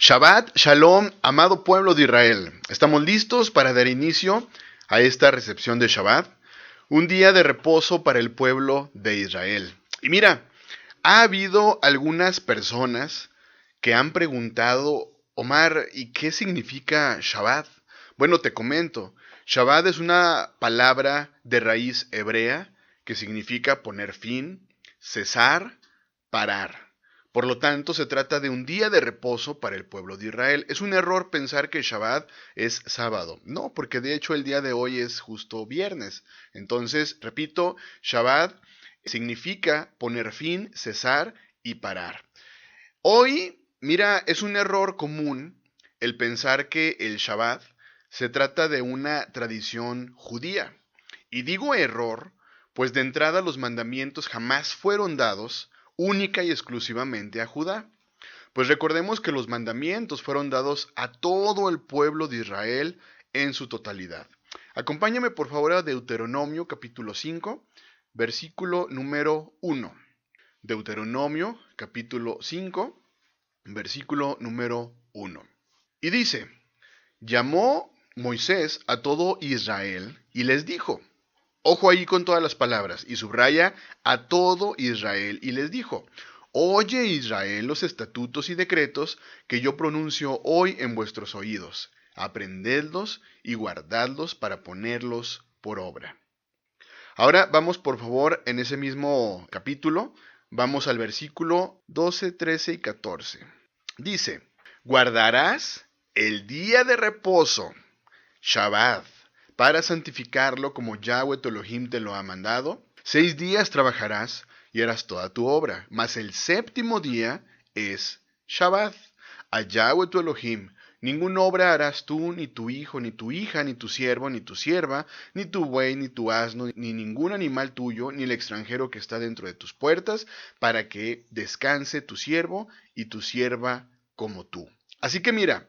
Shabbat Shalom, amado pueblo de Israel. Estamos listos para dar inicio a esta recepción de Shabbat, un día de reposo para el pueblo de Israel. Y mira, ha habido algunas personas que han preguntado, Omar, ¿y qué significa Shabbat? Bueno, te comento, Shabbat es una palabra de raíz hebrea que significa poner fin, cesar, parar. Por lo tanto, se trata de un día de reposo para el pueblo de Israel. Es un error pensar que Shabbat es sábado. No, porque de hecho el día de hoy es justo viernes. Entonces, repito, Shabbat significa poner fin, cesar y parar. Hoy, mira, es un error común el pensar que el Shabbat se trata de una tradición judía. Y digo error, pues de entrada los mandamientos jamás fueron dados única y exclusivamente a Judá. Pues recordemos que los mandamientos fueron dados a todo el pueblo de Israel en su totalidad. Acompáñame por favor a Deuteronomio capítulo 5, versículo número 1. Deuteronomio capítulo 5, versículo número 1. Y dice, llamó Moisés a todo Israel y les dijo, ojo ahí con todas las palabras, y subraya a todo Israel y les dijo, oye Israel los estatutos y decretos que yo pronuncio hoy en vuestros oídos, aprendedlos y guardadlos para ponerlos por obra. Ahora vamos por favor en ese mismo capítulo, vamos al versículo 12, 13 y 14. Dice, guardarás el día de reposo, Shabbat, para santificarlo como Yahweh tu Elohim te lo ha mandado. 6 días trabajarás y harás toda tu obra, mas el séptimo día es Shabbat. A Yahweh tu Elohim ninguna obra harás tú, ni tu hijo, ni tu hija, ni tu siervo, ni tu sierva, ni tu buey, ni tu asno, ni ningún animal tuyo, ni el extranjero que está dentro de tus puertas, para que descanse tu siervo y tu sierva como tú. Así que mira,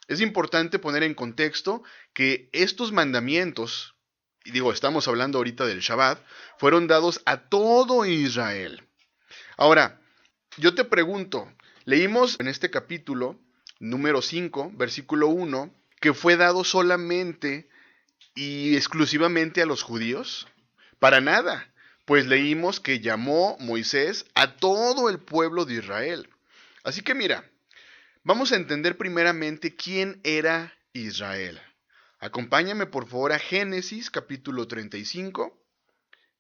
es importante poner en contexto que estos mandamientos, y digo, estamos hablando ahorita del Shabbat, fueron dados a todo Israel. Ahora, yo te pregunto, leímos en este capítulo número 5, versículo 1, que fue dado solamente y exclusivamente a los judíos. Para nada, pues leímos que llamó Moisés a todo el pueblo de Israel. Así que mira, vamos a entender primeramente quién era Israel. Acompáñame por favor a Génesis capítulo 35,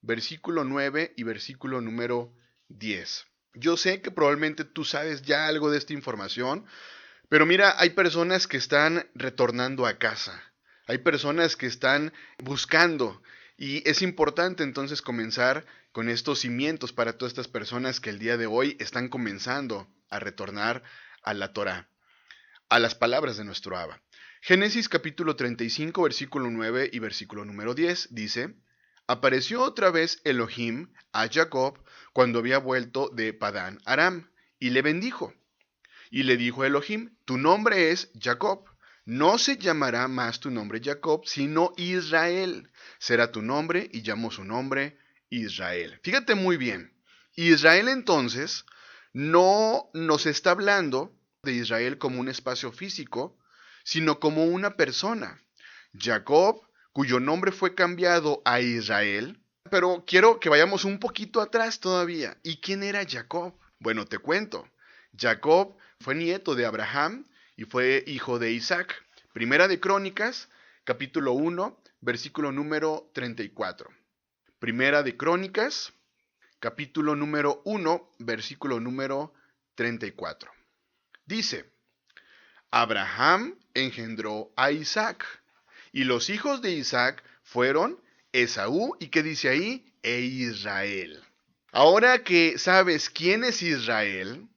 versículo 9 y versículo número 10. Yo sé que probablemente tú sabes ya algo de esta información, pero mira, hay personas que están retornando a casa. Hay personas que están buscando. Y es importante entonces comenzar con estos cimientos para todas estas personas que el día de hoy están comenzando a retornar a la Torá, a las palabras de nuestro Abba. Génesis capítulo 35, versículo 9 y versículo número 10 dice, apareció otra vez Elohim a Jacob cuando había vuelto de Padán Aram y le bendijo. Y le dijo a Elohim, tu nombre es Jacob, no se llamará más tu nombre Jacob, sino Israel. Será tu nombre y llamó su nombre Israel. Fíjate muy bien, Israel entonces no nos está hablando de Israel como un espacio físico, sino como una persona. Jacob, cuyo nombre fue cambiado a Israel, pero quiero que vayamos un poquito atrás todavía. ¿Y quién era Jacob? Bueno, te cuento. Jacob fue nieto de Abraham y fue hijo de Isaac. Primera de Crónicas, capítulo 1, versículo número 34. Primera de Crónicas, capítulo número 1, versículo número 34. Dice, Abraham engendró a Isaac, y los hijos de Isaac fueron Esaú, ¿y qué dice ahí? E Israel. Ahora que sabes quién es Israel,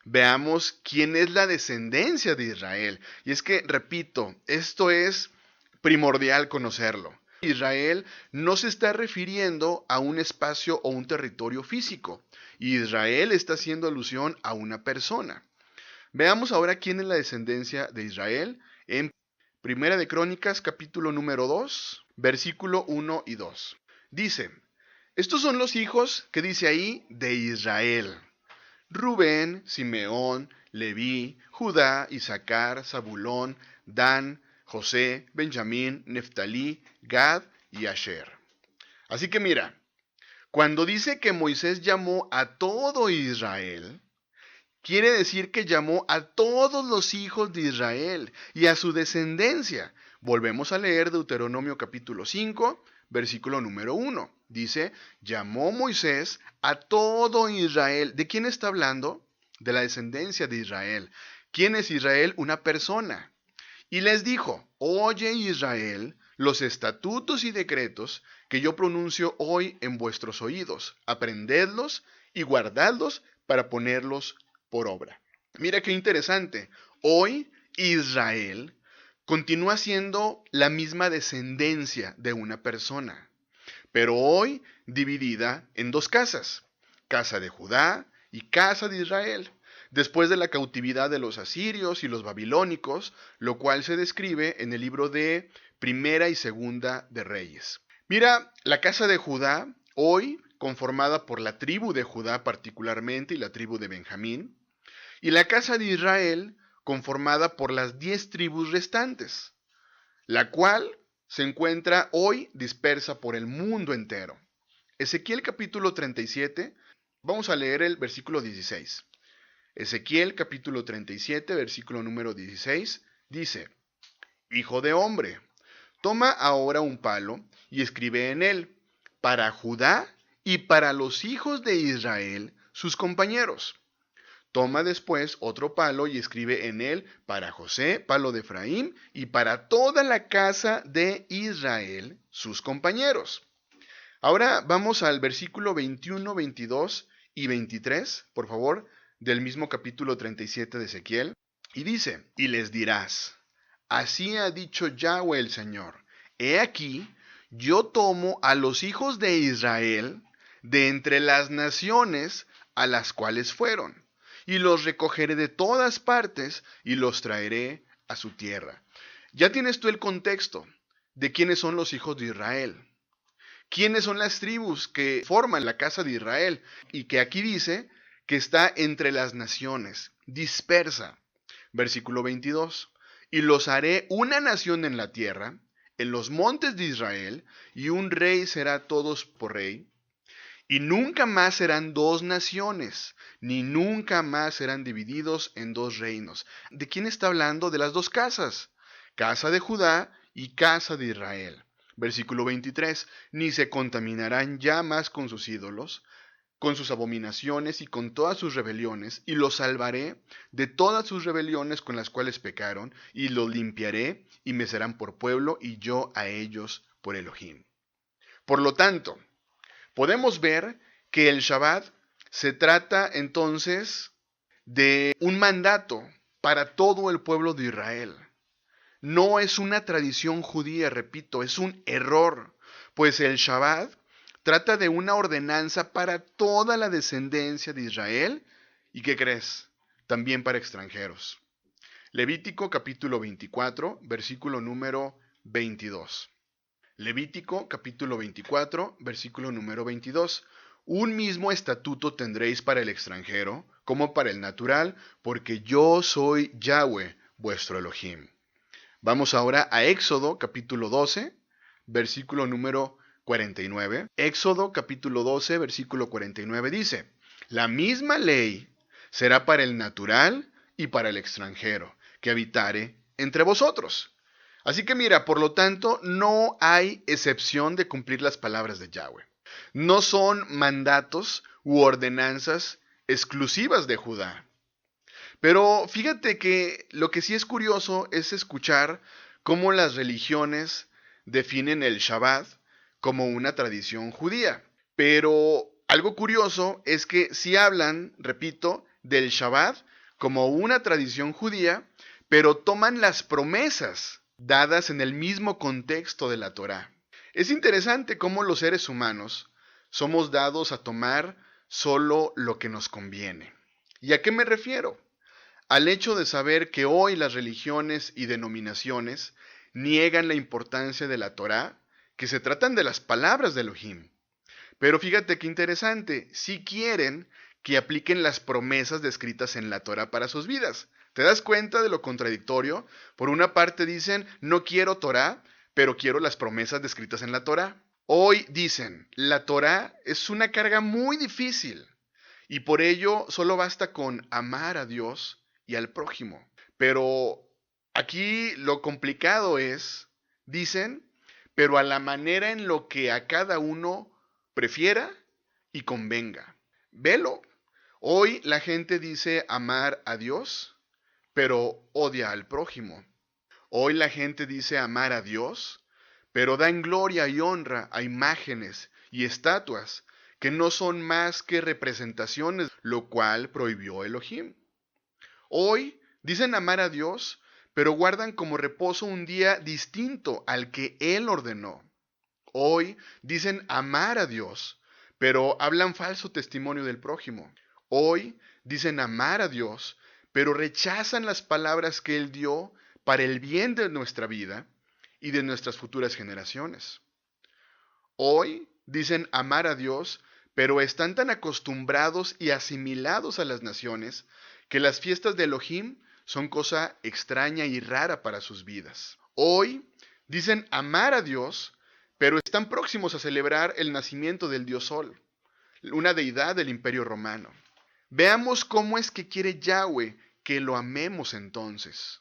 veamos quién es la descendencia de Israel. Y es que, repito, esto es primordial conocerlo. Israel no se está refiriendo a un espacio o un territorio físico. Israel está haciendo alusión a una persona. Veamos ahora quién es la descendencia de Israel en Primera de Crónicas, capítulo número 2, versículo 1 y 2. Dice, estos son los hijos que dice ahí de Israel. Rubén, Simeón, Leví, Judá, Isaacar, Zabulón, Dan, José, Benjamín, Neftalí, Gad y Asher. Así que mira, cuando dice que Moisés llamó a todo Israel, quiere decir que llamó a todos los hijos de Israel y a su descendencia. Volvemos a leer Deuteronomio capítulo 5, versículo número 1. Dice, llamó Moisés a todo Israel. ¿De quién está hablando? De la descendencia de Israel. ¿Quién es Israel? Una persona. Y les dijo, oye Israel, los estatutos y decretos que yo pronuncio hoy en vuestros oídos, aprendedlos y guardadlos para ponerlos por obra. Mira qué interesante. Hoy Israel continúa siendo la misma descendencia de una persona, pero hoy dividida en dos casas, casa de Judá y casa de Israel, después de la cautividad de los asirios y los babilónicos, lo cual se describe en el libro de Primera y Segunda de Reyes. Mira, la casa de Judá, hoy conformada por la tribu de Judá particularmente y la tribu de Benjamín, y la casa de Israel conformada por las 10 tribus restantes, la cual se encuentra hoy dispersa por el mundo entero. Ezequiel capítulo 37, vamos a leer el versículo 16. Ezequiel capítulo 37, versículo número 16, dice, Hijo de hombre, toma ahora un palo y escribe en él, para Judá y para los hijos de Israel, sus compañeros. Toma después otro palo y escribe en él para José, palo de Efraín, y para toda la casa de Israel, sus compañeros. Ahora vamos al versículo 21, 22 y 23, por favor, del mismo capítulo 37 de Ezequiel. Y dice, y les dirás, así ha dicho Yahweh el Señor, he aquí, yo tomo a los hijos de Israel de entre las naciones a las cuales fueron, y los recogeré de todas partes y los traeré a su tierra. Ya tienes tú el contexto de quiénes son los hijos de Israel. ¿Quiénes son las tribus que forman la casa de Israel? Y que aquí dice que está entre las naciones, dispersa. Versículo 22. Y los haré una nación en la tierra, en los montes de Israel, y un rey será todos por rey. Y nunca más serán dos naciones, ni nunca más serán divididos en dos reinos. ¿De quién está hablando? De las dos casas, casa de Judá y casa de Israel. Versículo 23, ni se contaminarán ya más con sus ídolos, con sus abominaciones y con todas sus rebeliones, y los salvaré de todas sus rebeliones con las cuales pecaron, y los limpiaré, y me serán por pueblo, y yo a ellos por Elohim. Por lo tanto, podemos ver que el Shabbat se trata entonces de un mandato para todo el pueblo de Israel. No es una tradición judía, repito, es un error, pues el Shabbat trata de una ordenanza para toda la descendencia de Israel y, ¿qué crees? También para extranjeros. Levítico capítulo 24, versículo número 22. Levítico capítulo 24, versículo número 22. Un mismo estatuto tendréis para el extranjero como para el natural, porque yo soy Yahweh, vuestro Elohim. Vamos ahora a Éxodo capítulo 12, versículo número 49. Éxodo capítulo 12, versículo 49 dice, la misma ley será para el natural y para el extranjero que habitare entre vosotros. Así que mira, por lo tanto, no hay excepción de cumplir las palabras de Yahweh. No son mandatos u ordenanzas exclusivas de Judá. Pero fíjate que lo que sí es curioso es escuchar cómo las religiones definen el Shabbat como una tradición judía. Pero algo curioso es que sí hablan, repito, del Shabbat como una tradición judía, pero toman las promesas dadas en el mismo contexto de la Torá. Es interesante cómo los seres humanos somos dados a tomar solo lo que nos conviene. ¿Y a qué me refiero? Al hecho de saber que hoy las religiones y denominaciones niegan la importancia de la Torá, que se tratan de las palabras de Elohim. Pero fíjate qué interesante, si quieren que apliquen las promesas descritas en la Torah para sus vidas. ¿Te das cuenta de lo contradictorio? Por una parte dicen, no quiero Torah, pero quiero las promesas descritas en la Torah. Hoy dicen, la Torah es una carga muy difícil y por ello solo basta con amar a Dios y al prójimo. Pero aquí lo complicado es, dicen, pero a la manera en lo que a cada uno prefiera y convenga. Velo. Hoy la gente dice amar a Dios, pero odia al prójimo. Hoy la gente dice amar a Dios, pero dan gloria y honra a imágenes y estatuas que no son más que representaciones, lo cual prohibió Elohim. Hoy dicen amar a Dios, pero guardan como reposo un día distinto al que Él ordenó. Hoy dicen amar a Dios, pero hablan falso testimonio del prójimo. Hoy dicen amar a Dios, pero rechazan las palabras que Él dio para el bien de nuestra vida y de nuestras futuras generaciones. Hoy dicen amar a Dios, pero están tan acostumbrados y asimilados a las naciones que las fiestas de Elohim son cosa extraña y rara para sus vidas. Hoy dicen amar a Dios, pero están próximos a celebrar el nacimiento del dios Sol, una deidad del Imperio Romano. Veamos cómo es que quiere Yahweh que lo amemos entonces.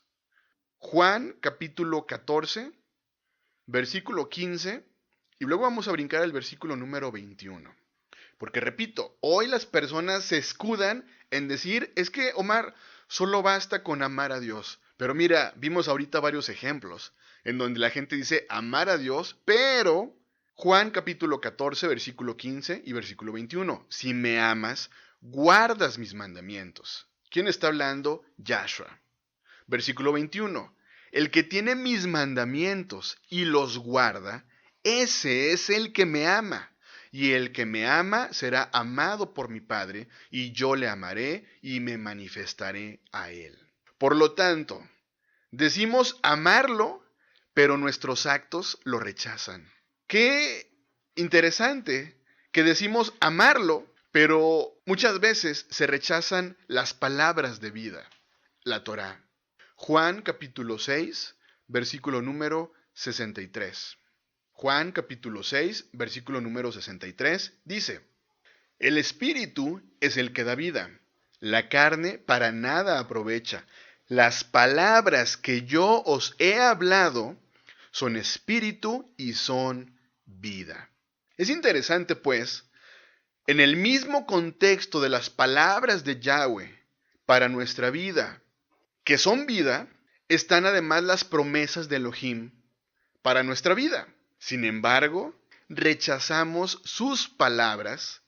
Juan capítulo 14, versículo 15, y luego vamos a brincar al versículo número 21. Porque repito, hoy las personas se escudan en decir, es que Omar, solo basta con amar a Dios. Pero mira, vimos ahorita varios ejemplos en donde la gente dice amar a Dios, pero Juan capítulo 14, versículo 15 y versículo 21. Si me amas, guardas mis mandamientos. ¿Quién está hablando? Yahshua. Versículo 21. El que tiene mis mandamientos y los guarda, ese es el que me ama. Y el que me ama será amado por mi Padre, y yo le amaré y me manifestaré a él. Por lo tanto, decimos amarlo, pero nuestros actos lo rechazan. Qué interesante que decimos amarlo, pero muchas veces se rechazan las palabras de vida, la Torá. Juan capítulo 6, versículo número 63. Juan capítulo 6, versículo número 63 dice, el espíritu es el que da vida, la carne para nada aprovecha. Las palabras que yo os he hablado son espíritu y son vida. Es interesante pues, en el mismo contexto de las palabras de Yahweh para nuestra vida, que son vida, están además las promesas de Elohim para nuestra vida. Sin embargo, rechazamos sus palabras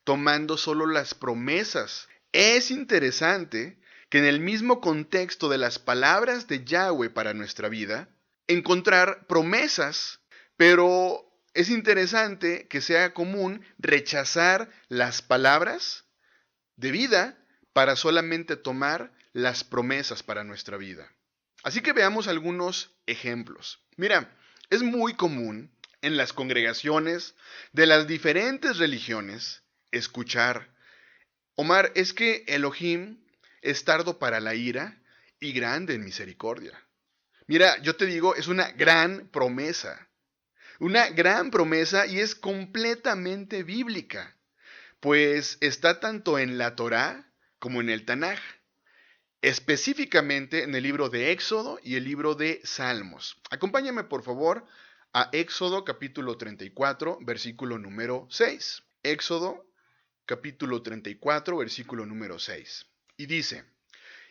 tomando solo las promesas. Es interesante que en el mismo contexto de las palabras de Yahweh para nuestra vida, encontrar promesas, pero es interesante que sea común rechazar las palabras de vida para solamente tomar las promesas para nuestra vida. Así que veamos algunos ejemplos. Mira, es muy común en las congregaciones de las diferentes religiones escuchar, Omar, es que Elohim es tardo para la ira y grande en misericordia. Mira, yo te digo, es una gran promesa. Una gran promesa y es completamente bíblica, pues está tanto en la Torá como en el Tanaj, específicamente en el libro de Éxodo y el libro de Salmos. Acompáñame por favor a Éxodo capítulo 34, versículo número 6. Éxodo capítulo 34, versículo número 6. Y dice,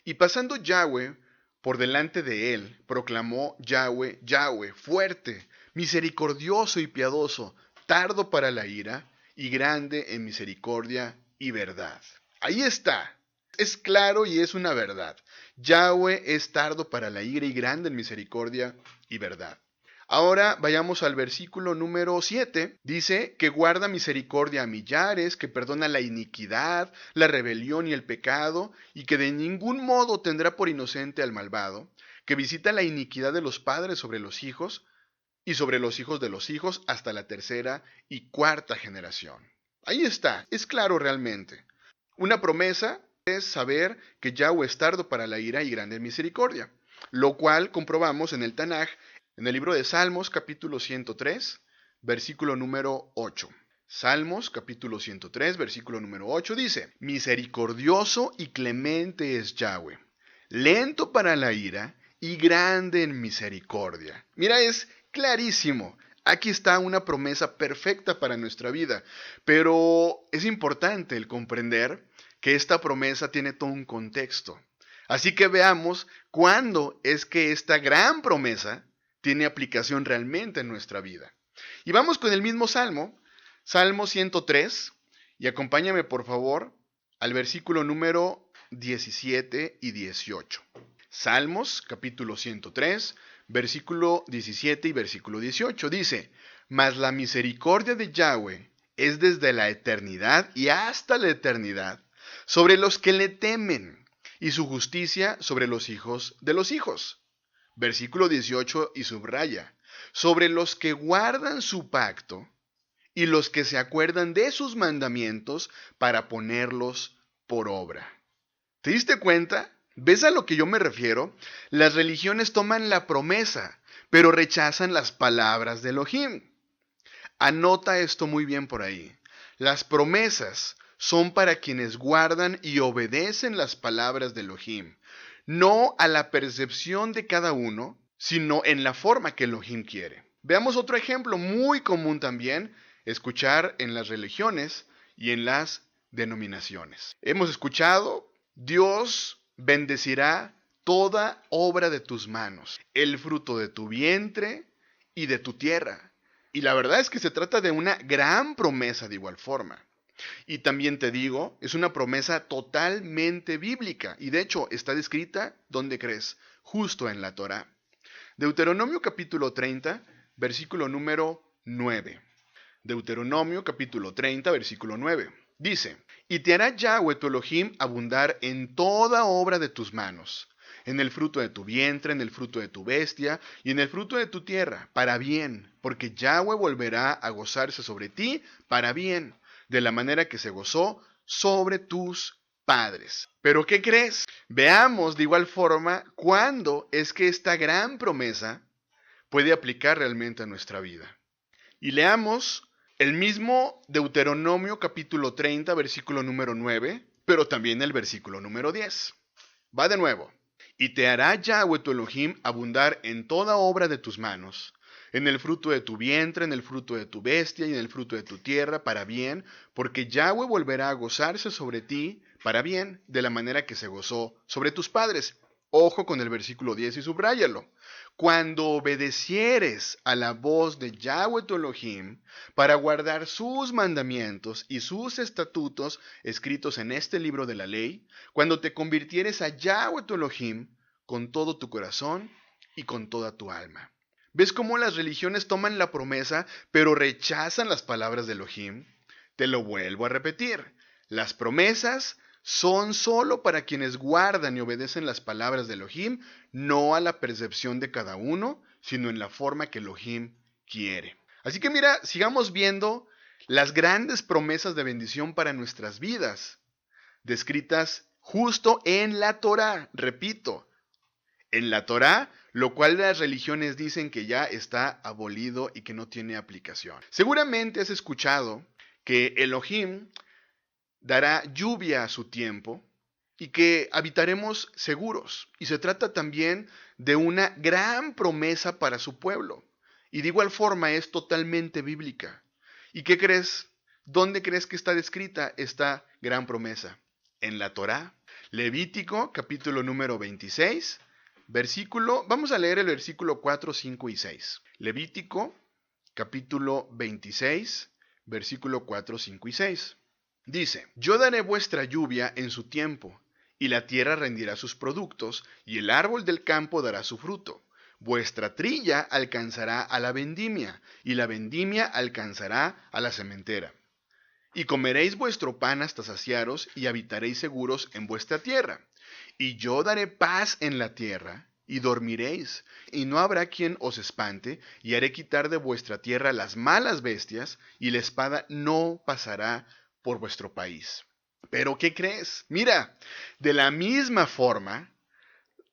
y pasando Yahweh por delante de él, proclamó Yahweh, Yahweh, fuerte, misericordioso y piadoso, tardo para la ira y grande en misericordia y verdad. Ahí está. Es claro y es una verdad. Yahweh es tardo para la ira y grande en misericordia y verdad. Ahora vayamos al versículo número 7. Dice que guarda misericordia a millares, que perdona la iniquidad, la rebelión y el pecado, y que de ningún modo tendrá por inocente al malvado, que visita la iniquidad de los padres sobre los hijos, y sobre los hijos de los hijos hasta la tercera y cuarta generación. Ahí está, es claro realmente. Una promesa es saber que Yahweh es tardo para la ira y grande en misericordia, lo cual comprobamos en el Tanaj, en el libro de Salmos, capítulo 103, versículo número 8. Salmos, capítulo 103, versículo número 8 dice, misericordioso y clemente es Yahweh, lento para la ira y grande en misericordia. Mira, es clarísimo. Aquí está una promesa perfecta para nuestra vida, pero es importante el comprender que esta promesa tiene todo un contexto. Así que veamos cuándo es que esta gran promesa tiene aplicación realmente en nuestra vida. Y vamos con el mismo Salmo, Salmo 103, y acompáñame por favor al versículo número 17 y 18. Salmos, capítulo 103, versículo 17 y versículo 18. Dice, mas la misericordia de Yahweh es desde la eternidad y hasta la eternidad sobre los que le temen, y su justicia sobre los hijos de los hijos. Versículo 18 y subraya, sobre los que guardan su pacto y los que se acuerdan de sus mandamientos para ponerlos por obra. ¿Te diste cuenta? ¿Ves a lo que yo me refiero? Las religiones toman la promesa, pero rechazan las palabras de Elohim. Anota esto muy bien por ahí. Las promesas son para quienes guardan y obedecen las palabras de Elohim, no a la percepción de cada uno, sino en la forma que Elohim quiere. Veamos otro ejemplo muy común también, escuchar en las religiones y en las denominaciones. Hemos escuchado, Dios bendecirá toda obra de tus manos, el fruto de tu vientre y de tu tierra. Y la verdad es que se trata de una gran promesa de igual forma. Y también te digo, es una promesa totalmente bíblica. Y de hecho está descrita, ¿dónde crees? Justo en la Torá. Deuteronomio capítulo 30, versículo número 9. Deuteronomio capítulo 30, versículo 9. Dice, y te hará Yahweh tu Elohim abundar en toda obra de tus manos, en el fruto de tu vientre, en el fruto de tu bestia y en el fruto de tu tierra, para bien, porque Yahweh volverá a gozarse sobre ti para bien, de la manera que se gozó sobre tus padres. ¿Pero qué crees? Veamos de igual forma cuándo es que esta gran promesa puede aplicar realmente a nuestra vida. Y leamos el mismo Deuteronomio capítulo 30, versículo número 9, pero también el versículo número 10. Va de nuevo. Y te hará Yahweh tu Elohim abundar en toda obra de tus manos, en el fruto de tu vientre, en el fruto de tu bestia y en el fruto de tu tierra, para bien, porque Yahweh volverá a gozarse sobre ti para bien, de la manera que se gozó sobre tus padres. Ojo con el versículo 10 y subráyalo. Cuando obedecieres a la voz de Yahweh tu Elohim para guardar sus mandamientos y sus estatutos escritos en este libro de la ley, cuando te convirtieres a Yahweh tu Elohim con todo tu corazón y con toda tu alma. ¿Ves cómo las religiones toman la promesa pero rechazan las palabras de Elohim? Te lo vuelvo a repetir. Las promesas son solo para quienes guardan y obedecen las palabras de Elohim, no a la percepción de cada uno, sino en la forma que Elohim quiere. Así que mira, sigamos viendo las grandes promesas de bendición para nuestras vidas, descritas justo en la Torá, repito, en la Torá, lo cual las religiones dicen que ya está abolido y que no tiene aplicación. Seguramente has escuchado que Elohim dará lluvia a su tiempo y que habitaremos seguros. Y se trata también de una gran promesa para su pueblo. Y de igual forma es totalmente bíblica. ¿Y qué crees? ¿Dónde crees que está descrita esta gran promesa? En la Torá. Levítico, capítulo número 26, vamos a leer el versículo 4, 5 y 6. Levítico, capítulo 26, versículo 4, 5 y 6. Dice, yo daré vuestra lluvia en su tiempo, y la tierra rendirá sus productos, y el árbol del campo dará su fruto. Vuestra trilla alcanzará a la vendimia, y la vendimia alcanzará a la sementera. Y comeréis vuestro pan hasta saciaros, y habitaréis seguros en vuestra tierra. Y yo daré paz en la tierra, y dormiréis, y no habrá quien os espante, y haré quitar de vuestra tierra las malas bestias, y la espada no pasará por vuestro país. Pero ¿qué crees? Mira, de la misma forma,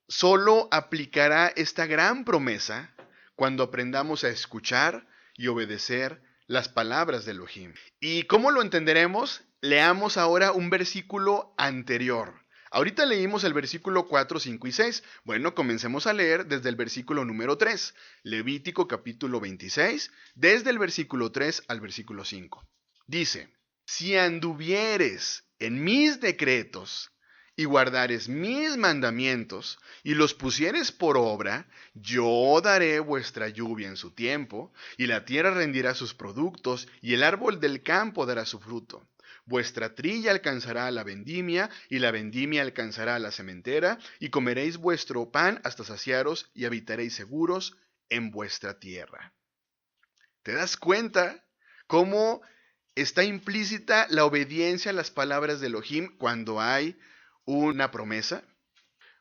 solo aplicará esta gran promesa cuando aprendamos a escuchar y obedecer las palabras de Elohim. ¿Y cómo lo entenderemos? Leamos ahora un versículo anterior. Ahorita leímos el versículo 4, 5 y 6. Bueno, comencemos a leer desde el versículo número 3. Levítico capítulo 26, desde el versículo 3 al versículo 5. Dice, si anduvieres en mis decretos y guardares mis mandamientos y los pusieres por obra, yo daré vuestra lluvia en su tiempo, y la tierra rendirá sus productos, y el árbol del campo dará su fruto. Vuestra trilla alcanzará la vendimia, y la vendimia alcanzará la sementera, y comeréis vuestro pan hasta saciaros, y habitaréis seguros en vuestra tierra. ¿Te das cuenta cómo está implícita la obediencia a las palabras de Elohim cuando hay una promesa?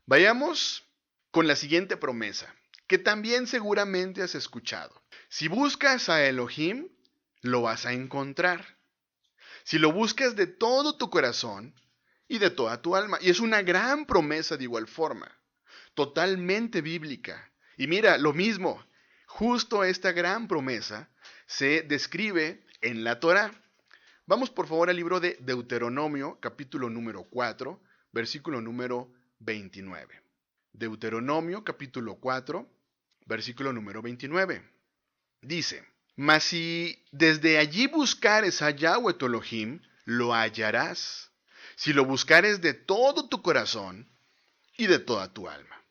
Vayamos con la siguiente promesa, que también seguramente has escuchado. Si buscas a Elohim, lo vas a encontrar. Si lo buscas de todo tu corazón y de toda tu alma. Y es una gran promesa de igual forma, totalmente bíblica. Y mira, lo mismo, justo esta gran promesa se describe en la Torá. Vamos por favor al libro de Deuteronomio, capítulo número 4, versículo número 29. Deuteronomio, capítulo 4, versículo número 29. Dice, mas si desde allí buscares a Yahweh tu Elohim, lo hallarás, si lo buscares de todo tu corazón y de toda tu alma.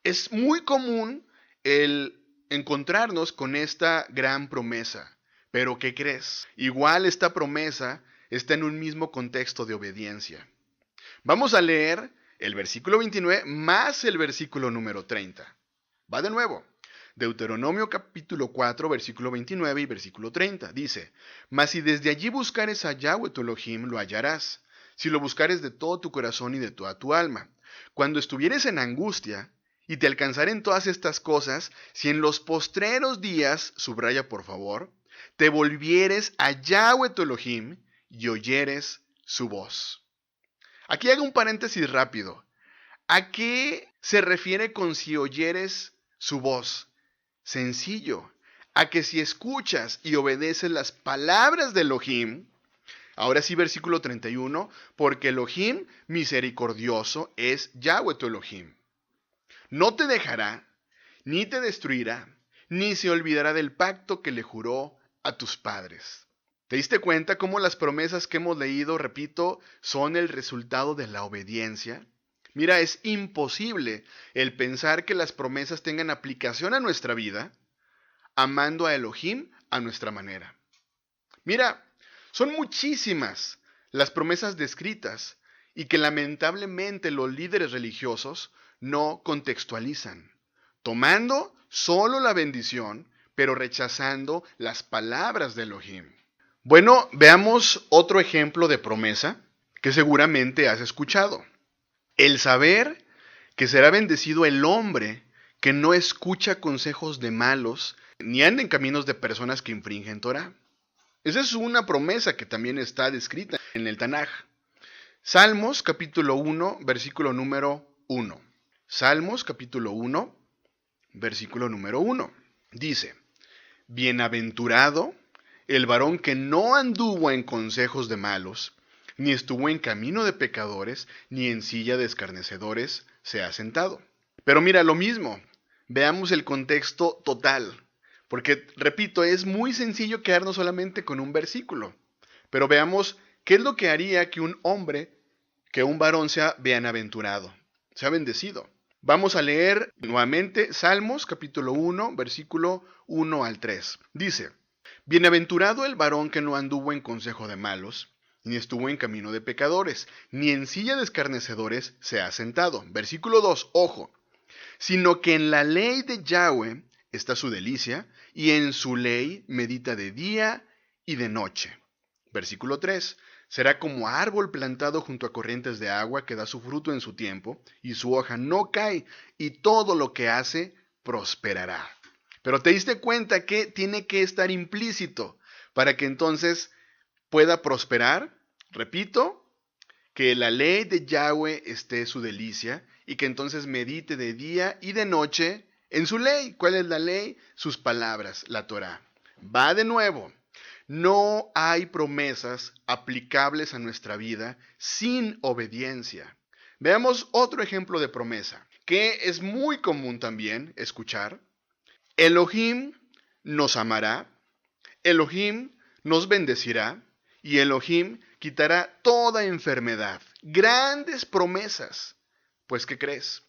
Es muy común el encontrarnos con esta gran promesa. Pero ¿qué crees? Igual esta promesa está en un mismo contexto de obediencia. Vamos a leer el versículo 29 más el versículo número 30. Va de nuevo. Deuteronomio capítulo 4, versículo 29 y versículo 30. Dice, mas si desde allí buscares a Yahweh tu Elohim, lo hallarás, si lo buscares de todo tu corazón y de toda tu alma. Cuando estuvieres en angustia, y te alcanzaren todas estas cosas, si en los postreros días, subraya por favor, te volvieres a Yahweh tu Elohim y oyeres su voz. Aquí hago un paréntesis rápido. ¿A qué se refiere con si oyeres su voz? Sencillo. A que si escuchas y obedeces las palabras de Elohim, ahora sí versículo 31, porque Elohim misericordioso es Yahweh tu Elohim. No te dejará, ni te destruirá, ni se olvidará del pacto que le juró a tus padres. ¿Te diste cuenta cómo las promesas que hemos leído, repito, son el resultado de la obediencia? Mira, es imposible el pensar que las promesas tengan aplicación a nuestra vida amando a Elohim a nuestra manera. Mira, son muchísimas las promesas descritas y que lamentablemente los líderes religiosos no contextualizan, tomando solo la bendición, pero rechazando las palabras de Elohim. Bueno, veamos otro ejemplo de promesa que seguramente has escuchado. El saber que será bendecido el hombre que no escucha consejos de malos, ni anda en caminos de personas que infringen Torah. Esa es una promesa que también está descrita en el Tanaj. Salmos capítulo 1, versículo número 1. Salmos capítulo 1, versículo número 1. Dice, bienaventurado el varón que no anduvo en consejos de malos, ni estuvo en camino de pecadores, ni en silla de escarnecedores se ha sentado. Pero mira, lo mismo, veamos el contexto total. Porque, repito, es muy sencillo quedarnos solamente con un versículo. Pero veamos qué es lo que haría que un hombre, que un varón sea bienaventurado, sea bendecido. Vamos a leer nuevamente Salmos capítulo 1, versículo 1 al 3. Dice, bienaventurado el varón que no anduvo en consejo de malos, ni estuvo en camino de pecadores, ni en silla de escarnecedores se ha sentado. Versículo 2, ojo, sino que en la ley de Yahweh está su delicia, y en su ley medita de día y de noche. Versículo 3. Será como árbol plantado junto a corrientes de agua que da su fruto en su tiempo, y su hoja no cae, y todo lo que hace prosperará. Pero te diste cuenta que tiene que estar implícito para que entonces pueda prosperar. Repito, que la ley de Yahweh esté su delicia y que entonces medite de día y de noche en su ley. ¿Cuál es la ley? Sus palabras, la Torá. Va de nuevo. No hay promesas aplicables a nuestra vida sin obediencia. Veamos otro ejemplo de promesa, que es muy común también escuchar. Elohim nos amará, Elohim nos bendecirá y Elohim quitará toda enfermedad. Grandes promesas. Pues, ¿qué crees?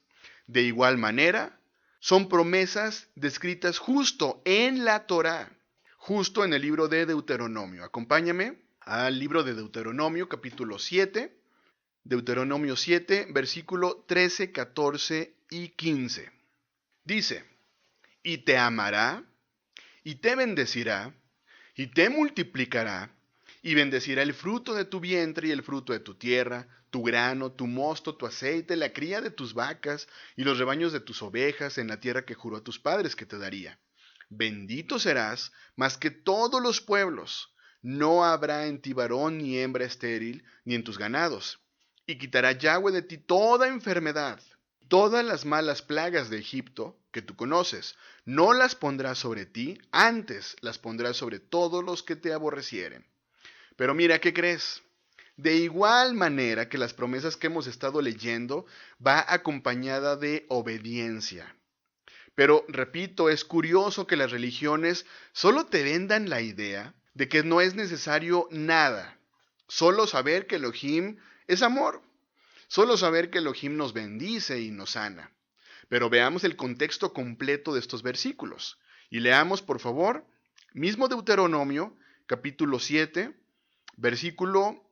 De igual manera, son promesas descritas justo en la Torá, justo en el libro de Deuteronomio. Acompáñame al libro de Deuteronomio, capítulo 7. Deuteronomio 7, versículo 13, 14 y 15. Dice, y te amará, y te bendecirá, y te multiplicará, y bendecirá el fruto de tu vientre y el fruto de tu tierra, tu grano, tu mosto, tu aceite, la cría de tus vacas y los rebaños de tus ovejas en la tierra que juró a tus padres que te daría. Bendito serás más que todos los pueblos. No habrá en ti varón ni hembra estéril, ni en tus ganados. Y quitará Yahweh de ti toda enfermedad. Todas las malas plagas de Egipto que tú conoces, no las pondrás sobre ti, antes las pondrás sobre todos los que te aborrecieren. Pero mira, ¿qué crees? De igual manera que las promesas que hemos estado leyendo, va acompañada de obediencia. Pero, repito, es curioso que las religiones solo te vendan la idea de que no es necesario nada, solo saber que Elohim es amor. Solo saber que Elohim nos bendice y nos sana. Pero veamos el contexto completo de estos versículos. Y leamos, por favor, mismo Deuteronomio, capítulo 7, versículo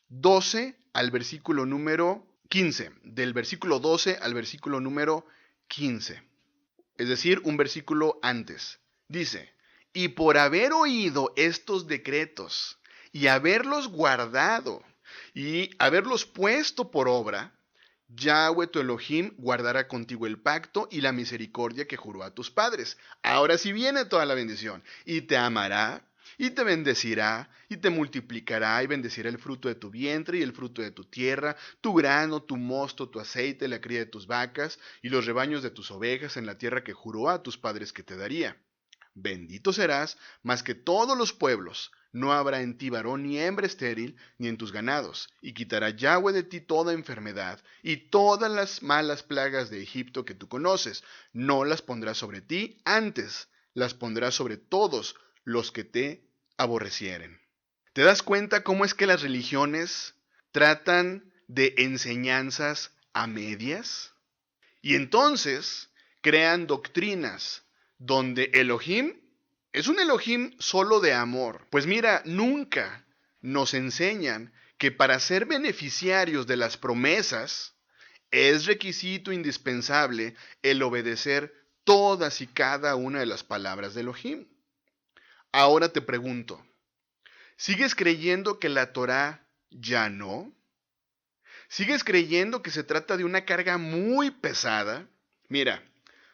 12 al versículo número 15. Del versículo 12 al versículo número 15. Es decir, un versículo antes. Dice, y por haber oído estos decretos y haberlos guardado, y haberlos puesto por obra, Yahweh tu Elohim guardará contigo el pacto y la misericordia que juró a tus padres. Ahora sí viene toda la bendición. Y te amará, y te bendecirá, y te multiplicará, y bendecirá el fruto de tu vientre y el fruto de tu tierra, tu grano, tu mosto, tu aceite, la cría de tus vacas, y los rebaños de tus ovejas en la tierra que juró a tus padres que te daría. Bendito serás más que todos los pueblos. No habrá en ti varón ni hembra estéril, ni en tus ganados. Y quitará Yahweh de ti toda enfermedad, y todas las malas plagas de Egipto que tú conoces. No las pondrá sobre ti, antes las pondrá sobre todos los que te aborrecieren. ¿Te das cuenta cómo es que las religiones tratan de enseñanzas a medias? Y entonces crean doctrinas donde Elohim es un Elohim solo de amor. Pues mira, nunca nos enseñan que para ser beneficiarios de las promesas es requisito indispensable el obedecer todas y cada una de las palabras de Elohim. Ahora te pregunto, ¿sigues creyendo que la Torá ya no? ¿Sigues creyendo que se trata de una carga muy pesada? Mira,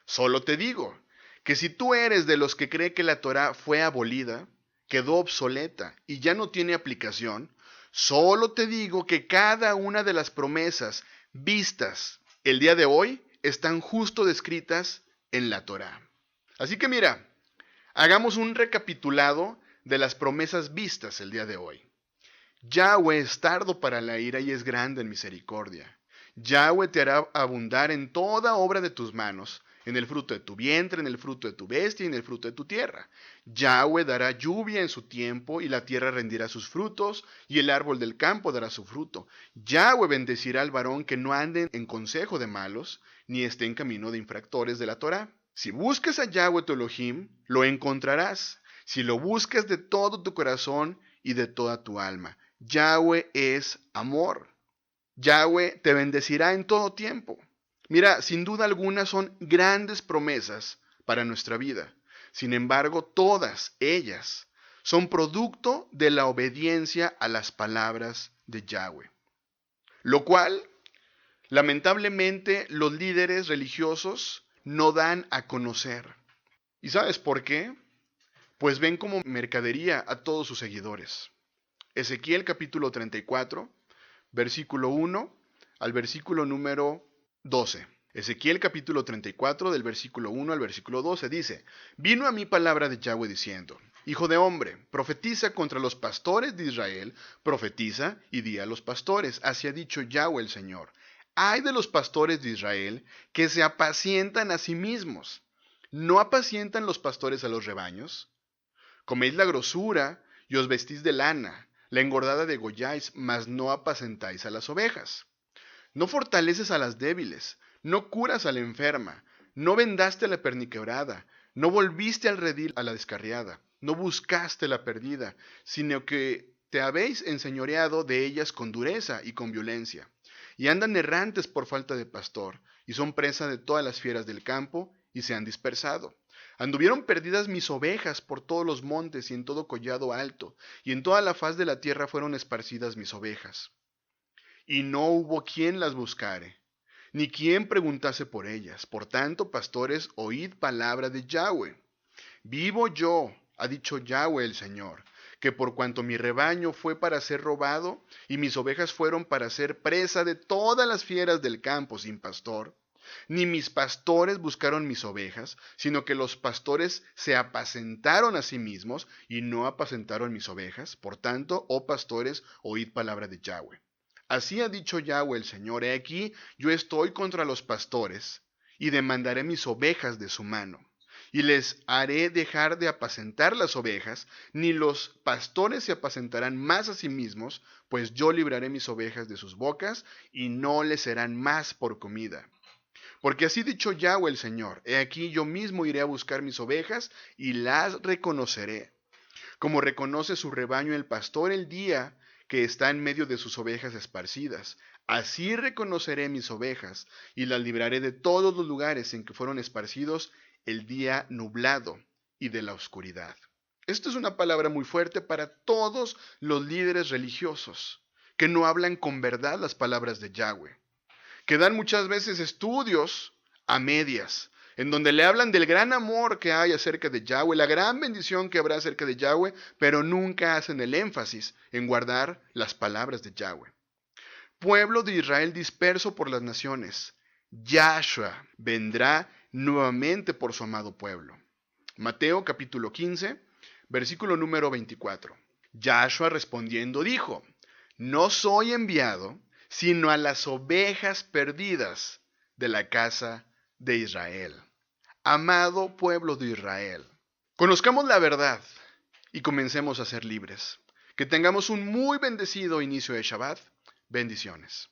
solo te digo que si tú eres de los que cree que la Torá fue abolida, quedó obsoleta y ya no tiene aplicación, solo te digo que cada una de las promesas vistas el día de hoy están justo descritas en la Torá. Así que mira, hagamos un recapitulado de las promesas vistas el día de hoy. Yahweh es tardo para la ira y es grande en misericordia. Yahweh te hará abundar en toda obra de tus manos, en el fruto de tu vientre, en el fruto de tu bestia y en el fruto de tu tierra. Yahweh dará lluvia en su tiempo y la tierra rendirá sus frutos y el árbol del campo dará su fruto. Yahweh bendecirá al varón que no ande en consejo de malos, ni esté en camino de infractores de la Torá. Si buscas a Yahweh tu Elohim, lo encontrarás. Si lo buscas de todo tu corazón y de toda tu alma. Yahweh es amor. Yahweh te bendecirá en todo tiempo. Mira, sin duda alguna son grandes promesas para nuestra vida. Sin embargo, todas ellas son producto de la obediencia a las palabras de Yahweh. Lo cual, lamentablemente, los líderes religiosos no dan a conocer. ¿Y sabes por qué? Pues ven como mercadería a todos sus seguidores. Ezequiel capítulo 34, versículo 1 al versículo número 12. Ezequiel capítulo 34 del versículo 1 al versículo 12 dice, vino a mí palabra de Yahweh diciendo, hijo de hombre, profetiza contra los pastores de Israel, profetiza y di a los pastores, así ha dicho Yahweh el Señor. Ay de los pastores de Israel que se apacientan a sí mismos. ¿No apacientan los pastores a los rebaños? Coméis la grosura y os vestís de lana, la engordada degolláis, mas no apacentáis a las ovejas. No fortaleces a las débiles, no curas a la enferma, no vendaste a la perniquebrada, no volviste al redil a la descarriada, no buscaste la perdida, sino que te habéis enseñoreado de ellas con dureza y con violencia. Y andan errantes por falta de pastor, y son presa de todas las fieras del campo, y se han dispersado. Anduvieron perdidas mis ovejas por todos los montes y en todo collado alto, y en toda la faz de la tierra fueron esparcidas mis ovejas. Y no hubo quien las buscare, ni quien preguntase por ellas. Por tanto, pastores, oíd palabra de Yahweh. Vivo yo, ha dicho Yahweh el Señor, que por cuanto mi rebaño fue para ser robado, y mis ovejas fueron para ser presa de todas las fieras del campo sin pastor, ni mis pastores buscaron mis ovejas, sino que los pastores se apacentaron a sí mismos y no apacentaron mis ovejas. Por tanto, oh pastores, oíd palabra de Yahweh. Así ha dicho Yahweh el Señor, he aquí, yo estoy contra los pastores, y demandaré mis ovejas de su mano, y les haré dejar de apacentar las ovejas, ni los pastores se apacentarán más a sí mismos, pues yo libraré mis ovejas de sus bocas, y no les serán más por comida. Porque así ha dicho Yahweh el Señor, he aquí yo mismo iré a buscar mis ovejas, y las reconoceré, como reconoce su rebaño el pastor el día que está en medio de sus ovejas esparcidas. Así reconoceré mis ovejas y las libraré de todos los lugares en que fueron esparcidos el día nublado y de la oscuridad. Esto es una palabra muy fuerte para todos los líderes religiosos que no hablan con verdad las palabras de Yahweh, que dan muchas veces estudios a medias, en donde le hablan del gran amor que hay acerca de Yahweh, la gran bendición que habrá acerca de Yahweh, pero nunca hacen el énfasis en guardar las palabras de Yahweh. Pueblo de Israel disperso por las naciones, Yahshua vendrá nuevamente por su amado pueblo. Mateo capítulo 15, versículo número 24. Yahshua respondiendo dijo, no soy enviado sino a las ovejas perdidas de la casa de Israel. Amado pueblo de Israel, conozcamos la verdad y comencemos a ser libres. Que tengamos un muy bendecido inicio de Shabbat. Bendiciones.